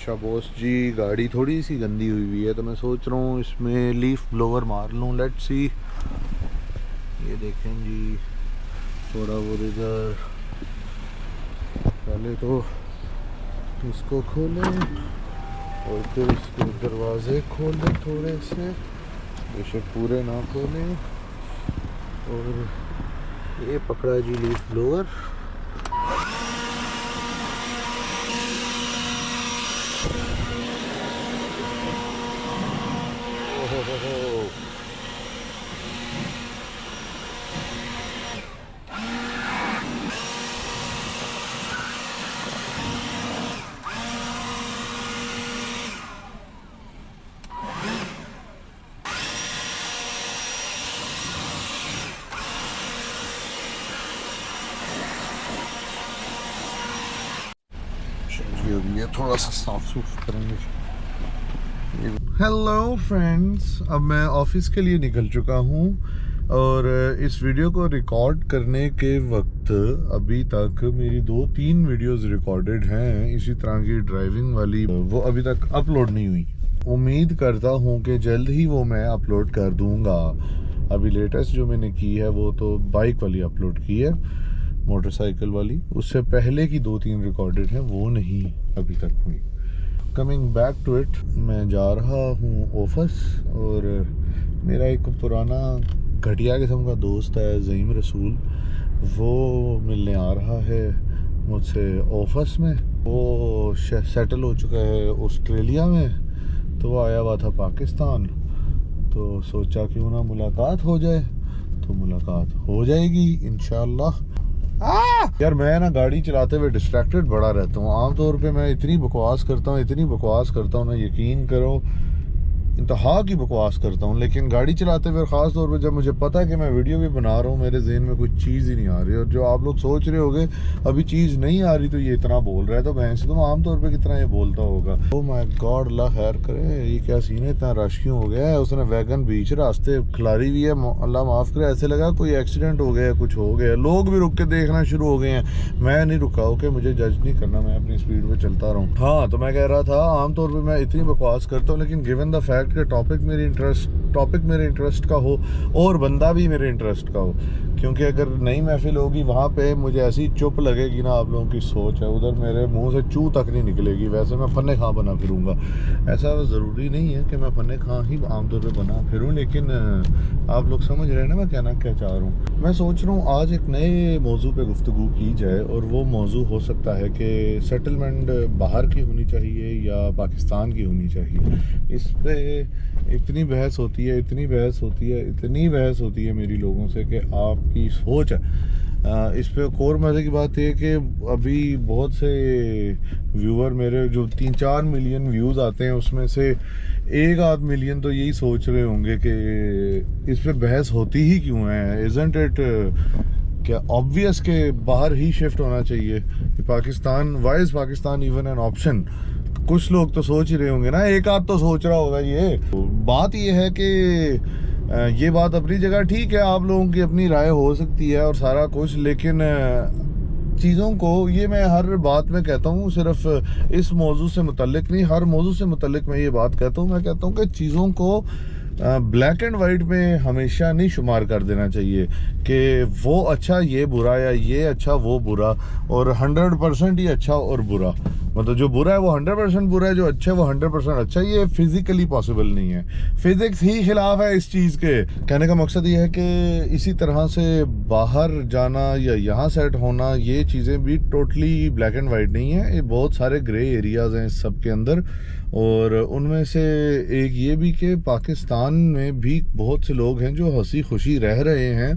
अच्छा बॉस जी, गाड़ी थोड़ी सी गंदी हुई है तो मैं सोच रहा हूँ इसमें लीफ ब्लोवर मार लूँ। Let's see. ये देखें जी, थोड़ा बहुत इधर, पहले तो इसको खोलें और फिर इसके दरवाजे खोलें थोड़े से, बेशक पूरे ना खोलें। और ये पकड़ा जी लीफ ब्लोवर। ओहो, जी ये थोड़ा सा साफ सुफ करेंगे। हेलो फ्रेंड्स, अब मैं ऑफिस के लिए निकल चुका हूँ और इस वीडियो को रिकॉर्ड करने के वक्त अभी तक मेरी 2-3 वीडियोस रिकॉर्डेड हैं इसी तरह की ड्राइविंग वाली, वो अभी तक अपलोड नहीं हुई। उम्मीद करता हूँ कि जल्द ही वो मैं अपलोड कर दूँगा। अभी लेटेस्ट जो मैंने की है वो तो बाइक वाली अपलोड की है, मोटरसाइकिल वाली। उससे पहले की 2-3 रिकॉर्डेड हैं, वो नहीं अभी तक हुई। कमिंग बैक टू इट, मैं जा रहा हूँ ऑफिस और मेरा एक पुराना घटिया किस्म का दोस्त है ज़हीम रसूल, वो मिलने आ रहा है मुझसे ऑफिस में। वो सेटल हो चुका है ऑस्ट्रेलिया में, तो वो आया हुआ था पाकिस्तान, तो सोचा क्यों ना मुलाकात हो जाए। तो मुलाकात हो जाएगी इंशाल्लाह। यार मैं ना गाड़ी चलाते हुए डिस्ट्रैक्टेड बड़ा रहता हूँ। आमतौर पे मैं इतनी बकवास करता हूँ ना, यकीन करो इंतहा की बकवास करता हूँ। लेकिन गाड़ी चलाते हुए ख़ास तौर पे जब मुझे पता है कि मैं वीडियो भी बना रहा हूँ, मेरे जहन में कोई चीज़ ही नहीं आ रही। और जो आप लोग सोच रहे होगे अभी चीज़ नहीं आ रही तो ये इतना बोल रहा है, तो भैंस तो आमतौर पे कितना ये बोलता होगा। ओ माय गॉड, अल्लाह खैर करे, ये क्या सीन है, इतना रश क्यों हो गया है। उसने वैगन बीच रास्ते खिलारी हुई है, अल्लाह माफ़ करे। ऐसे लगा कोई एक्सीडेंट हो गया, कुछ हो गया। लोग भी रुक के देखना शुरू हो गए हैं। मैं नहीं रुका, ओके, मुझे जज नहीं करना, मैं अपनी स्पीड पे चलता रहा हूँ। हाँ, तो मैं कह रहा था आमतौर पर मैं इतनी बकवास करता हूँ, लेकिन गिवन द फैक्ट कि टॉपिक मेरे इंटरेस्ट का हो और बंदा भी मेरे इंटरेस्ट का हो, क्योंकि अगर नई महफिल होगी वहाँ पे मुझे ऐसी चुप लगेगी ना, आप लोगों की सोच है उधर मेरे मुंह से चू तक नहीं निकलेगी। वैसे मैं फन्ने खां बना फिरूंगा, ऐसा ज़रूरी नहीं है कि मैं फन्ने खां ही आमतौर पे बना फिरूं, लेकिन आप लोग समझ रहे हैं ना मैं कहना क्या चाह रहा हूँ। मैं सोच रहा हूँ आज एक नए मौजू पे गुफ्तगू की जाए, और वो मौजू हो सकता है कि सेटलमेंट बाहर की होनी चाहिए या पाकिस्तान की होनी चाहिए। इस पर इतनी बहस होती है मेरी लोगों से कि आपकी सोच है। इस पे एक और मज़े की बात है कि अभी बहुत से व्यूअर मेरे जो 3-4 मिलियन व्यूज़ आते हैं, उसमें से 1-8 मिलियन तो यही सोच रहे होंगे कि इस पे बहस होती ही क्यों है। इज़न्ट इट क्या ऑब्वियस के बाहर ही शिफ्ट होना चाहिए Pakistan? Why is Pakistan even an option? कुछ लोग तो सोच ही रहे होंगे ना, एक आध तो सोच रहा होगा। ये बात ये है कि ये बात अपनी जगह ठीक है, आप लोगों की अपनी राय हो सकती है और सारा कुछ, लेकिन चीज़ों को, ये मैं हर बात में कहता हूँ, सिर्फ इस मौजू से मुतल्लिक नहीं, हर मौजू से मुतल्लिक मैं ये बात कहता हूँ। मैं कहता हूँ कि चीज़ों को ब्लैक एंड वाइट में हमेशा नहीं शुमार कर देना चाहिए कि वो अच्छा ये बुरा या ये अच्छा वो बुरा, और 100% ही अच्छा और बुरा। मतलब जो बुरा है वो 100% बुरा है, जो अच्छा है वो 100% अच्छा। ये फिजिकली पॉसिबल नहीं है, फिजिक्स ही खिलाफ है इस चीज़ के। कहने का मकसद ये है कि इसी तरह से बाहर जाना या यहाँ सेट होना, ये चीज़ें भी टोटली ब्लैक एंड वाइट नहीं है। ये बहुत सारे ग्रे एरियाज़ हैं इस सब के अंदर, और उनमें से एक ये भी कि पाकिस्तान में भी बहुत से लोग हैं जो हंसी खुशी रह रहे हैं,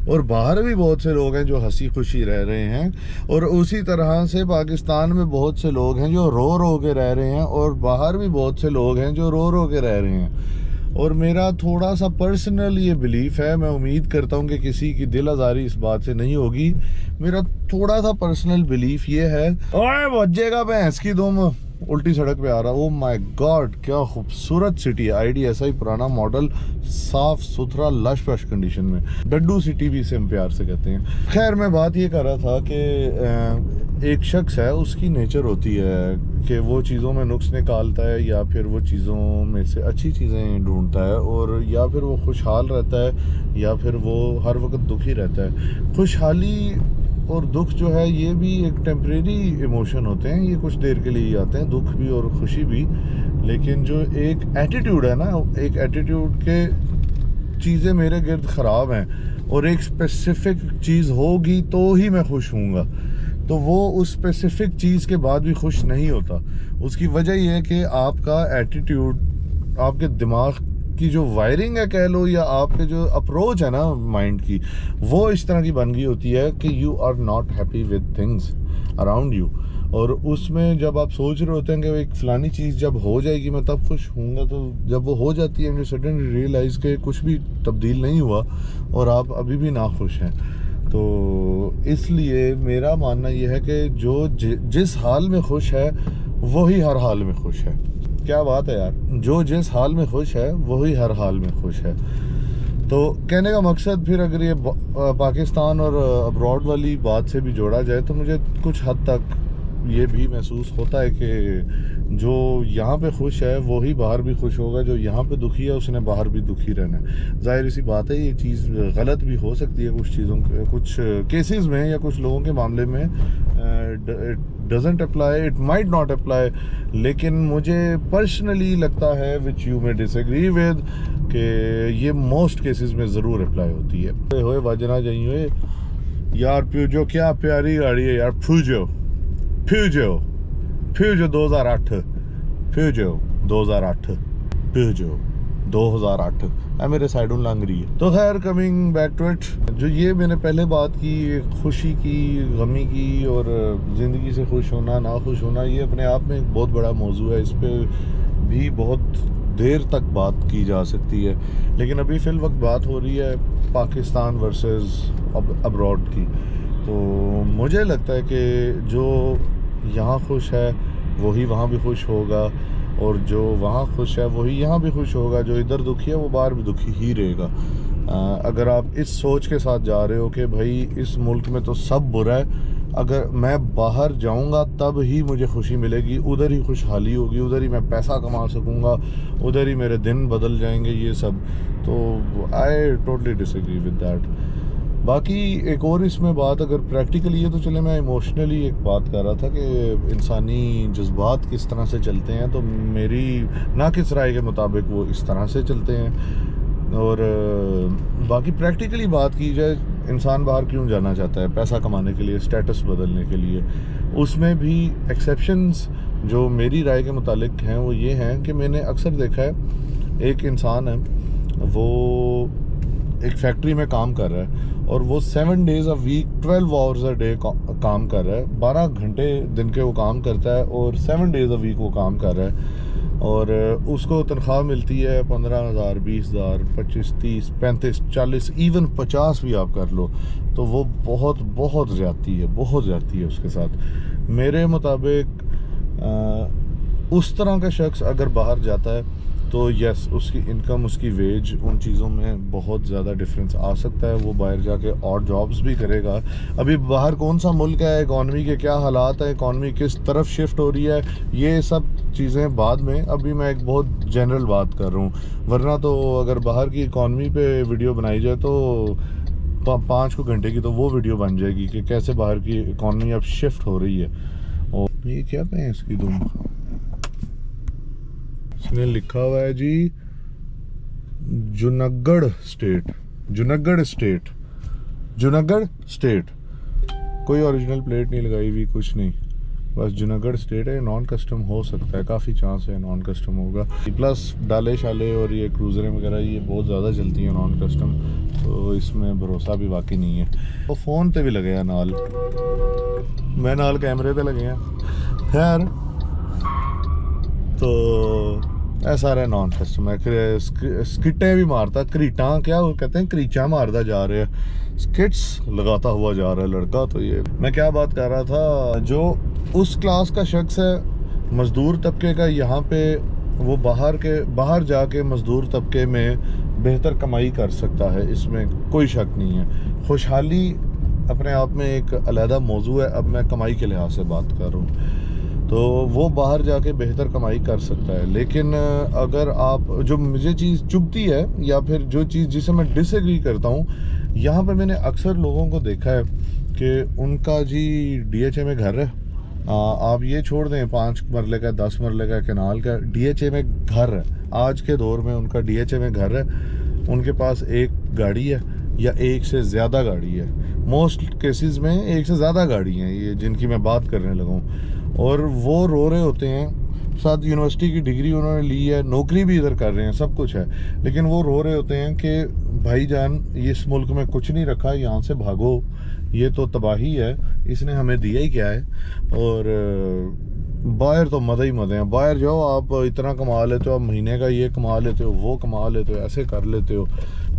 और बाहर भी बहुत से लोग हैं जो हंसी खुशी रह रहे हैं, और उसी तरह से पाकिस्तान में बहुत से लोग हैं जो रो रो के रह रहे हैं, और बाहर भी बहुत से लोग हैं जो रो रो के रह रहे हैं। और मेरा थोड़ा सा पर्सनल ये बिलीफ है, मैं उम्मीद करता हूँ कि किसी की दिल आज़ारी इस बात से नहीं होगी। मेरा थोड़ा सा पर्सनल बिलीफ ये है, ओए बजेगा भैंस की दुम, उल्टी सड़क पे आ रहा, ओ माय गॉड क्या खूबसूरत सिटी है। IDSI पुराना मॉडल, साफ सुथरा लश पश कंडीशन में, डड्डू सिटी भी इसे हम प्यार से कहते हैं। खैर मैं बात ये कर रहा था कि एक शख्स है, उसकी नेचर होती है कि वो चीज़ों में नुक्स निकालता है या फिर वो चीज़ों में से अच्छी चीज़ें ढूंढता है, और या फिर वो खुशहाल रहता है या फिर वो हर वक्त दुखी रहता है। खुशहाली और दुख जो है ये भी एक टेम्परेरी इमोशन होते हैं, ये कुछ देर के लिए ही आते हैं, दुख भी और खुशी भी। लेकिन जो एक एटीट्यूड है ना, एक एटीट्यूड के चीज़ें मेरे गिर्द ख़राब हैं और एक स्पेसिफिक चीज़ होगी तो ही मैं खुश हूँगा, तो वो उस स्पेसिफिक चीज़ के बाद भी खुश नहीं होता। उसकी वजह यह है कि आपका एटीट्यूड, आपके दिमाग की जो वायरिंग है कह लो, या आपके जो अप्रोच है ना माइंड की, वो इस तरह की बन गई होती है कि you are not happy with things around you. और उसमें जब आप सोच रहे होते हैं कि एक फ़लानी चीज़ जब हो जाएगी मैं तब खुश हूँगा, तो जब वो हो जाती है, मुझे सडनली रियलाइज़ के कुछ भी तब्दील नहीं हुआ और आप अभी भी नाखुश हैं। तो इसलिए मेरा मानना यह है कि जो जिस हाल में खुश है वही हर हाल में खुश है। क्या बात है यार, जो जिस हाल में खुश है वही हर हाल में खुश है। तो कहने का मकसद, फिर अगर ये पाकिस्तान और अब्रॉड वाली बात से भी जोड़ा जाए तो मुझे कुछ हद तक ये भी महसूस होता है कि जो यहाँ पे खुश है वही बाहर भी खुश होगा, जो यहाँ पे दुखी है उसने बाहर भी दुखी रहना है। जाहिर सी बात है ये चीज़ गलत भी हो सकती है कुछ चीज़ों, कुछ केसेस में या कुछ लोगों के मामले में doesn't apply, it might not apply. लेकिन मुझे पर्सनली लगता है, which you may disagree with, कि ये मोस्ट केसेस में ज़रूर अप्लाई होती है। होए वाजना जाइए यार, प्यूजो क्या प्यारी गाड़ी है यार, फ्यूजो 2008 फ्यूजो 2008 है मेरे साइड लंग रही है। तो खैर कमिंग बैक टू इट, जो ये मैंने पहले बात की खुशी की, गमी की, और ज़िंदगी से खुश होना ना खुश होना, ये अपने आप में एक बहुत बड़ा मौजू है। इस पर भी बहुत देर तक बात की जा सकती है, लेकिन अभी फ़िल वक्त बात हो रही है पाकिस्तान वर्सेस अब्रॉड की। तो मुझे लगता है कि जो यहाँ खुश है वही वहाँ भी खुश होगा, और जो वहाँ खुश है वही यहाँ भी खुश होगा। जो इधर दुखी है वो बाहर भी दुखी ही रहेगा। अगर आप इस सोच के साथ जा रहे हो कि भाई इस मुल्क में तो सब बुरा है, अगर मैं बाहर जाऊंगा तब ही मुझे खुशी मिलेगी, उधर ही खुशहाली होगी, उधर ही मैं पैसा कमा सकूंगा, उधर ही मेरे दिन बदल जाएंगे, ये सब, तो I totally disagree with that. बाकी एक और इसमें बात अगर प्रैक्टिकली है तो चले, मैं इमोशनली एक बात कर रहा था कि इंसानी जज्बात किस तरह से चलते हैं, तो मेरी ना किस राय के मुताबिक वो इस तरह से चलते हैं। और बाकी प्रैक्टिकली बात की जाए, इंसान बाहर क्यों जाना चाहता है? पैसा कमाने के लिए, स्टेटस बदलने के लिए। उसमें भी एक्सेप्शंस जो मेरी राय के मुतालिक हैं वो ये हैं कि मैंने अक्सर देखा है, एक इंसान है वो एक फैक्ट्री में काम कर रहा है और वो 7 days a week 12 hours a day काम कर रहा है, 12 घंटे दिन के वो काम करता है और 7 days a week वो काम कर रहा है, और उसको तनख्वाह मिलती है 15,000, 20,000, 25, 30, 35, 40, इवन 50 भी आप कर लो, तो वो बहुत बहुत ज़्यादती है, बहुत ज़्यादती है उसके साथ। मेरे मुताबिक उस तरह का शख्स अगर बाहर जाता है तो यस, उसकी इनकम, उसकी वेज, उन चीज़ों में बहुत ज़्यादा डिफरेंस आ सकता है। वो बाहर जाके और जॉब्स भी करेगा। अभी बाहर कौन सा मुल्क है, इकॉनमी के क्या हालात हैं, इकॉनमी किस तरफ शिफ्ट हो रही है, ये सब चीज़ें बाद में। अभी मैं एक बहुत जनरल बात कर रहा हूँ, वरना तो अगर बाहर की इकॉनमी पे वीडियो बनाई जाए तो 5 घंटे की तो वो वीडियो बन जाएगी कि कैसे बाहर की इकॉनमी अब शिफ्ट हो रही है। और ये क्या है इसकी दुम, इसमें लिखा हुआ है जी Junagadh state, Junagadh state, Junagadh state. कोई ओरिजिनल प्लेट नहीं लगाई हुई, कुछ नहीं, बस जूनागढ़ स्टेट है। नॉन कस्टम हो सकता है, काफ़ी चांस है नॉन कस्टम होगा। प्लस डाले शाले और ये क्रूज़रें वगैरह ये बहुत ज़्यादा चलती हैं नॉन कस्टम, तो इसमें भरोसा भी वाकई नहीं है। वो फ़ोन पे भी लगे हैं नाल, मैं नाल कैमरे पे लगे हैं। खैर तो ऐसा रहा नॉन कस्टम है। स्किटें भी मारता, क्रीटा क्या वो कहते हैं, क्रीचा मारता जा रहे हैं, स्किट्स लगाता हुआ जा रहा है लड़का। तो ये मैं क्या बात कर रहा था, जो उस क्लास का शख्स है मज़दूर तबके का यहाँ पे वो बाहर जाके मज़दूर तबके में बेहतर कमाई कर सकता है, इसमें कोई शक नहीं है। खुशहाली अपने आप में एक अलहदा मौजू है। अब मैं कमाई के लिहाज से बात कर रहा हूँ, तो वो बाहर जाके बेहतर कमाई कर सकता है। लेकिन अगर आप, जो मुझे चीज़ चुभती है या फिर जो चीज़ जिसे मैं डिसएग्री करता हूँ, यहाँ पे मैंने अक्सर लोगों को देखा है कि उनका जी DHA में घर है। आप ये छोड़ दें 5 मरले का 10 मरले का कैनाल का, DHA में घर है। आज के दौर में उनका DHA में घर है, उनके पास एक गाड़ी है या एक से ज़्यादा गाड़ी है। मोस्ट केसेस में एक से ज़्यादा गाड़ी हैं ये जिनकी मैं बात करने लगा हूँ, और वो रो रहे होते हैं। साथ यूनिवर्सिटी की डिग्री उन्होंने ली है, नौकरी भी इधर कर रहे हैं, सब कुछ है, लेकिन वो रो रहे होते हैं कि भाईजान इस मुल्क में कुछ नहीं रखा, यहाँ से भागो, ये तो तबाही है, इसने हमें दिया ही क्या है। और बाहर तो मज़े ही मज़े हैं। बाहर जाओ, आप इतना कमा लेते हो, आप महीने का ये कमा लेते हो, वो कमा लेते हो, ऐसे कर लेते हो।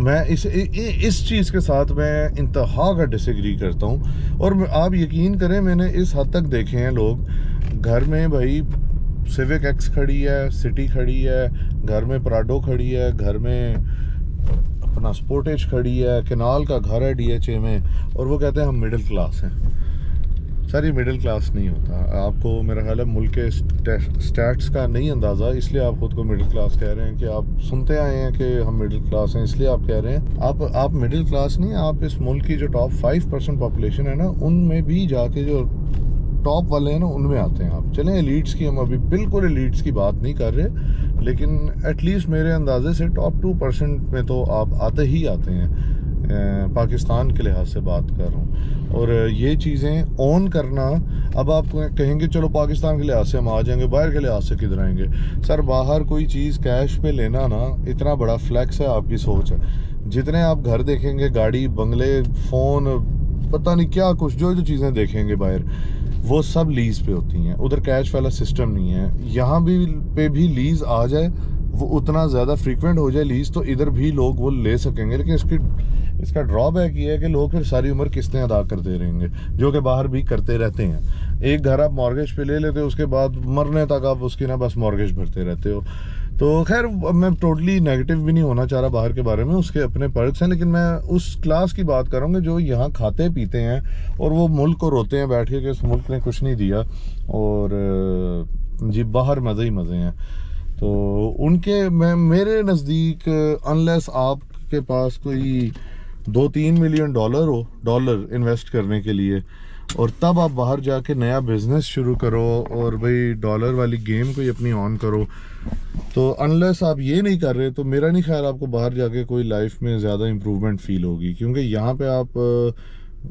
मैं इस चीज़ के साथ मैं इंतहा का डिसएग्री करता हूँ। और आप यकीन करें, मैंने इस हद तक देखे हैं लोग घर में, भाई सिविक एक्स खड़ी है, सिटी खड़ी है, घर में प्राडो खड़ी है, घर में अपना स्पोर्टेज खड़ी है, कैनाल का घर है DHA में, और वो कहते हैं हम मिडिल क्लास हैं। सर ये मिडिल क्लास नहीं होता। आपको मेरा ख्याल है मुल्क के स्टैट्स का नहीं अंदाज़ा, इसलिए आप ख़ुद को मिडिल क्लास कह रहे हैं कि आप सुनते आए हैं कि हम मिडिल क्लास हैं, इसलिए आप कह रहे हैं। आप मिडिल क्लास नहीं, आप इस मुल्क की जो टॉप 5% पॉपुलेशन है ना, उनमें भी जाके जो टॉप वाले हैं ना, उनमें आते हैं आप। चलें एलीट्स की, हम अभी बिल्कुल एलीट्स की बात नहीं कर रहे, लेकिन एटलीस्ट मेरे अंदाजे से टॉप 2% में तो आप आते ही आते हैं। पाकिस्तान के लिहाज से बात कर रहा हूँ। और ये चीज़ें ऑन करना, अब आप कहेंगे चलो पाकिस्तान के लिहाज से हम आ जाएंगे, बाहर के लिहाज से किधर आएंगे। सर बाहर कोई चीज़ कैश पे लेना ना इतना बड़ा फ्लैक्स है, आपकी सोच है। जितने आप घर देखेंगे, गाड़ी, बंगले, फ़ोन, पता नहीं क्या कुछ, जो चीज़ें देखेंगे बाहर, वो सब लीज़ पे होती हैं। उधर कैश वाला सिस्टम नहीं है। यहाँ भी लीज़ आ जाए, वो उतना ज़्यादा फ्रीक्वेंट हो जाए लीज़, तो इधर भी लोग वो ले सकेंगे। लेकिन इसका ड्रॉबैक ये है कि लोग फिर सारी उम्र किस्तें अदा करते रहेंगे, जो कि बाहर भी करते रहते हैं। एक घर आप मॉर्गेज पे ले लेते हो, उसके बाद मरने तक आप उसकी ना बस मॉर्गेज भरते रहते हो। तो खैर मैं टोटली नेगेटिव भी नहीं होना चाह रहा बाहर के बारे में, उसके अपने पर्क्स हैं, लेकिन मैं उस क्लास की बात करूँगा जो यहाँ खाते पीते हैं और वो मुल्क को रोते हैं बैठ के कि इस मुल्क ने कुछ नहीं दिया, और जी बाहर मज़े ही मज़े हैं। तो उनके मेरे नज़दीक अनलेस आपके पास कोई 2-3 मिलियन डॉलर इन्वेस्ट करने के लिए, और तब आप बाहर जाके नया बिज़नेस शुरू करो और भाई डॉलर वाली गेम कोई अपनी ऑन करो, तो अनलेस आप ये नहीं कर रहे, तो मेरा नहीं ख्याल आपको बाहर जाके कोई लाइफ में ज़्यादा इम्प्रूवमेंट फील होगी। क्योंकि यहाँ पे आप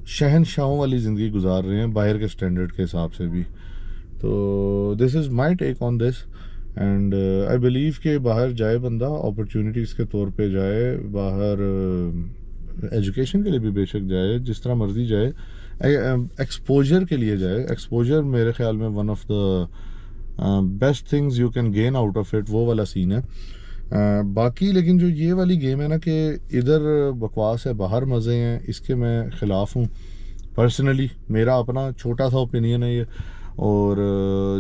शहनशाहों वाली ज़िंदगी गुजार रहे हैं बाहर के स्टैंडर्ड के हिसाब से भी। तो this is my take on this, and I believe कि बाहर जाए बंदा अपॉर्चुनिटीज़ के तौर पे जाए, बाहर एजुकेशन के लिए भी बेशक जाए, जिस तरह मर्जी जाए, एक्सपोजर के लिए जाए। एक्सपोजर मेरे ख्याल में one of the best things you can gain out of it, वो वाला सीन है। बाकी लेकिन जो ये वाली गेम है ना कि इधर बकवास है बाहर मज़े हैं, इसके मैं ख़िलाफ़ हूँ पर्सनली। मेरा अपना छोटा सा ओपिनियन है ये। और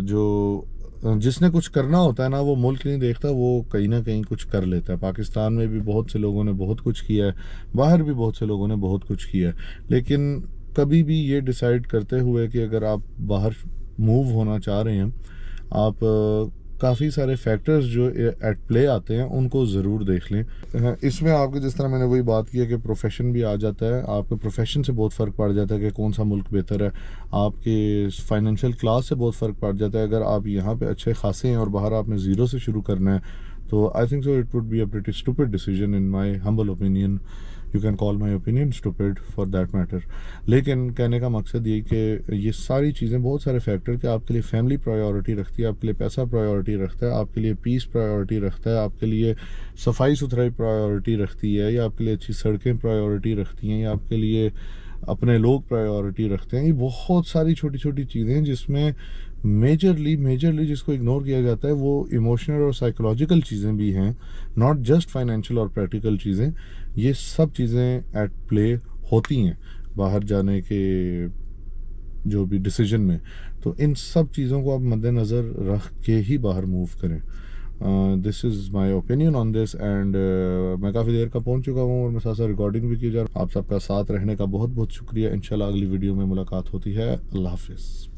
जो जिसने कुछ करना होता है ना, वो मुल्क नहीं देखता, वो कहीं ना कहीं कुछ कर लेता है। पाकिस्तान में भी बहुत से लोगों ने बहुत कुछ किया है, बाहर भी बहुत से लोगों ने बहुत कुछ किया है, लेकिन कभी भी ये डिसाइड करते हुए कि अगर आप बाहर मूव होना चाह रहे हैं, आप काफ़ी सारे फैक्टर्स जो एट प्ले आते हैं उनको ज़रूर देख लें। इसमें आपके, जिस तरह मैंने वही बात की है कि प्रोफेशन भी आ जाता है, आपके प्रोफेशन से बहुत फ़र्क पड़ जाता है कि कौन सा मुल्क बेहतर है, आपके फाइनेंशियल क्लास से बहुत फ़र्क पड़ जाता है। अगर आप यहाँ पे अच्छे खासे हैं और बाहर आपने ज़ीरो से शुरू करना है, तो I think so it would be a pretty stupid decision in my humble opinion. You can call my opinion stupid for that matter. लेकिन कहने का मकसद ये कि ये सारी चीज़ें, बहुत सारे फैक्टर कि आपके लिए फैमिली प्रायोरिटी रखती है, आपके लिए पैसा प्रायोरिटी रखता है, आपके लिए पीस प्रायोरिटी रखता है, आपके लिए सफाई सुथराई प्रायोरिटी रखती है, या आपके लिए अच्छी सड़कें प्रायोरिटी रखती हैं, या आपके लिए अपने लोग प्रायोरिटी रखते हैं। ये बहुत सारी छोटी छोटी चीज़ें हैं जिसमें मेजरली जिसको इग्नोर किया जाता है वो इमोशनल और साइकोलॉजिकल चीज़ें भी हैं, नॉट जस्ट फाइनेंशियल और प्रैक्टिकल चीज़ें। ये सब चीज़ें एट प्ले होती हैं बाहर जाने के जो भी डिसीजन में, तो इन सब चीज़ों को आप मद्देनज़र रख के ही बाहर मूव करें। This is my opinion on this and मैं काफ़ी देर का पहुंच चुका हूँ और मैं साथ साथ रिकॉर्डिंग भी की जा रहा हूँ। आप सबका साथ रहने का बहुत बहुत शुक्रिया। इंशाल्लाह अगली वीडियो में मुलाकात होती है। अल्लाह हाफिज़।